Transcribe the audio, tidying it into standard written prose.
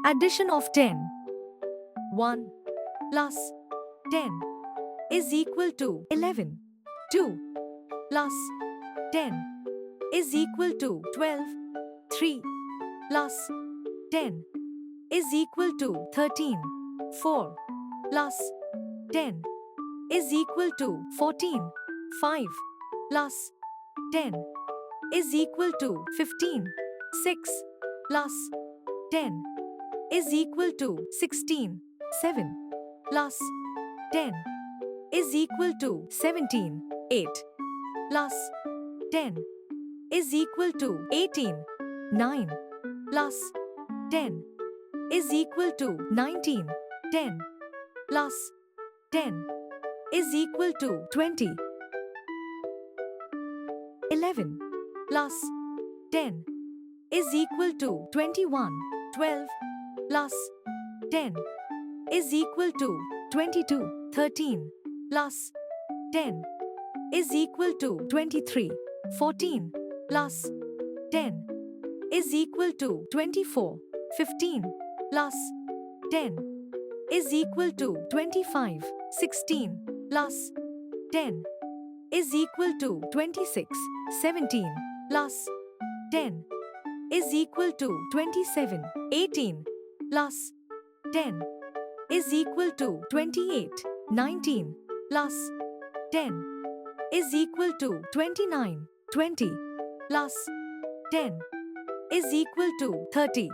Addition of 10. 1 plus 10 is equal to 11. 2 plus 10 is equal to 12. 3 plus 10 is equal to 13. 4 plus 10 is equal to 14. 5 plus 10 is equal to 15. 6 plus 10 is equal to 16. 7 plus 10 is equal to 17. 8 plus 10 is equal to 18. 9 plus 10 is equal to 19. 10 plus 10 is equal to 20. 11 plus 10 is equal to 21. 12 plus 10 is equal to 22. 13 plus 10 is equal to 23. 14 plus 10 is equal to 24. 15 plus 10 is equal to 25. 16 plus 10 is equal to 26. 17 plus 10 is equal to 27. 18 plus 10 is equal to 28. 19 plus 10 is equal to 29. 20 plus 10 is equal to 30.